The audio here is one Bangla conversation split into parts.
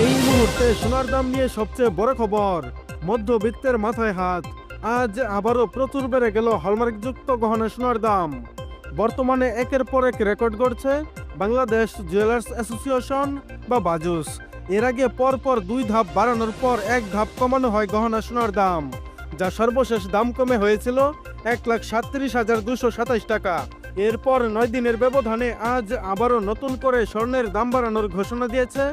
এই মুহূর্তে সোনার দাম নিয়ে সবচেয়ে বড় খবর, মধ্যবিত্তের মাথায় হাত। আজ আবারও প্রচুর বেড়ে গেল হলমার্কযুক্ত গহনা সোনার দাম। বর্তমানে একের পর এক রেকর্ড গড়ছে বাংলাদেশ জুয়েলার্স অ্যাসোসিয়েশন বা বাজুস। এর আগে পরপর 2 ধাপ বাড়ানোর পর 1 ধাপ কমানো হয় গহনা সোনার দাম, যা সর্বশেষ দাম কমে হয়েছিল 1,37,227 টাকা। এরপর 9 দিনের ব্যবধানে আজ আবারও নতুন করে স্বর্ণের দাম বাড়ানোর ঘোষণা দিয়েছে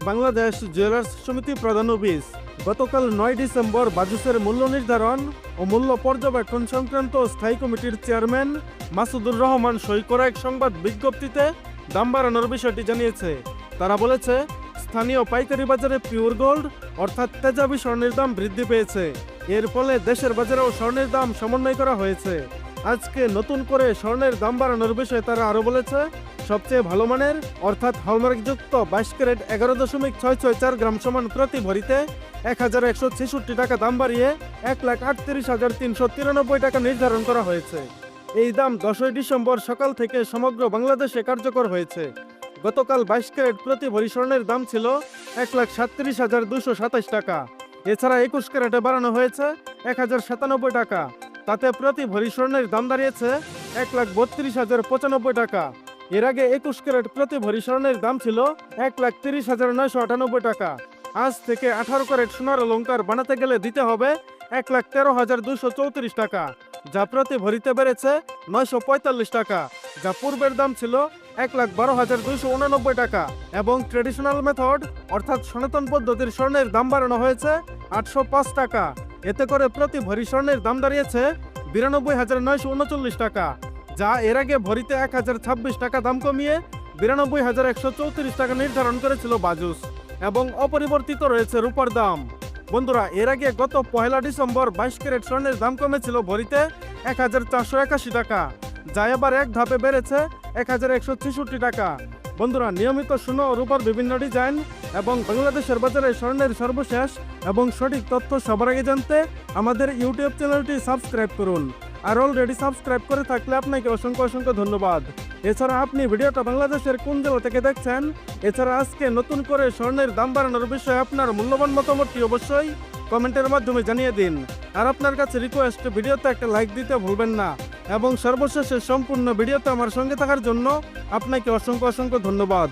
বাংলাদেশ জুয়েলার্স সমিতি প্রধান অফিস। গতকাল 9 ডিসেম্বর বাজুসের মূল্য নির্ধারণ ও মূল্য পর্যবেক্ষণ সংক্রান্ত স্থায়ী কমিটির চেয়ারম্যান মাসুদুর রহমান সই করা এক সংবাদ বিজ্ঞপ্তিতে দাম বাড়ানোর বিষয়টি জানিয়েছে। তারা বলেছে, স্থানীয় পাইকারি বাজারে পিওর গোল্ড অর্থাৎ তেজাবি স্বর্ণের দাম বৃদ্ধি পেয়েছে। এর ফলে দেশের বাজারেও স্বর্ণের দাম সমন্বয় করা হয়েছে। আজকে নতুন করে স্বর্ণের দাম বাড়ানোর বিষয়ে তারা আরও বলেছে, সবচেয়ে ভালো মানের অর্থাৎ হলমার্কযুক্ত 22 ক্যারেট 11.664 গ্রাম সমান প্রতি ভরিতে 1,166 টাকা দাম বাড়িয়ে 1,38,393 টাকা নির্ধারণ করা হয়েছে। এই দাম 10 ডিসেম্বর সকাল থেকে সমগ্র বাংলাদেশে কার্যকর হয়েছে। গতকাল 22 ক্যারেট প্রতি ভরি স্বর্ণের দাম ছিল 1,37,227 টাকা। এছাড়া 21 ক্যারেটে বাড়ানো হয়েছে 1,097 টাকা। তাতে প্রতি ভরি স্বর্ণের দাম দাঁড়িয়েছে 1,32,095 টাকা। এর আগে 21 ক্যারেট প্রতি ভরি স্বর্ণের দাম ছিল 1,30,998 টাকা। আজ থেকে 18 ক্যারেট সোনার অলংকার বানাতে গেলে দিতে হবে 1,13,234 টাকা, যা প্রতি ভরিতে বেড়েছে 945 টাকা, যা পূর্বের দাম ছিল 1,12,289 টাকা। এবং ট্রেডিশনাল মেথড অর্থাৎ সনাতন পদ্ধতির স্বর্ণের দাম বাড়ানো হয়েছে 805 টাকা। এতে করে প্রতি ভরি স্বর্ণের দাম দাঁড়িয়েছে 92,939 টাকা, যা এর আগে ভরিতে 1,026 টাকা দাম কমিয়ে 92,134 টাকা নির্ধারণ করেছিল বাজুস। এবং অপরিবর্তিত রয়েছে রূপার দাম। বন্ধুরা, এর আগে গত 1 ডিসেম্বর 22 ক্যারেট স্বর্ণের দাম কমেছিল ভরিতে 1,481 টাকা, যা এবার এক ধাপে বেড়েছে 1,166 টাকা। বন্ধুরা, নিয়মিত সোনা ও রূপার বিভিন্ন ডিজাইন এবং বাংলাদেশের বাজারে স্বর্ণের সর্বশেষ এবং সঠিক তথ্য সবার আগে জানতে আমাদের ইউটিউব চ্যানেলটি সাবস্ক্রাইব করুন। আর অলরেডি সাবস্ক্রাইব করে থাকলে আপনাকে অসংখ্য ধন্যবাদ। এছাড়া আপনি ভিডিওটা বাংলাদেশের কোন জেলা থেকে দেখছেন, এছাড়া আজকে নতুন করে স্বর্ণের দাম বাড়ানোর বিষয়ে আপনার মূল্যবান মতামতটি অবশ্যই কমেন্টের মাধ্যমে জানিয়ে দিন। আর আপনার কাছে রিকোয়েস্ট, ভিডিওতে একটা লাইক দিতে ভুলবেন না। এবং সর্বশেষে সম্পূর্ণ ভিডিওতে আমার সঙ্গে থাকার জন্য আপনাকে অসংখ্য ধন্যবাদ।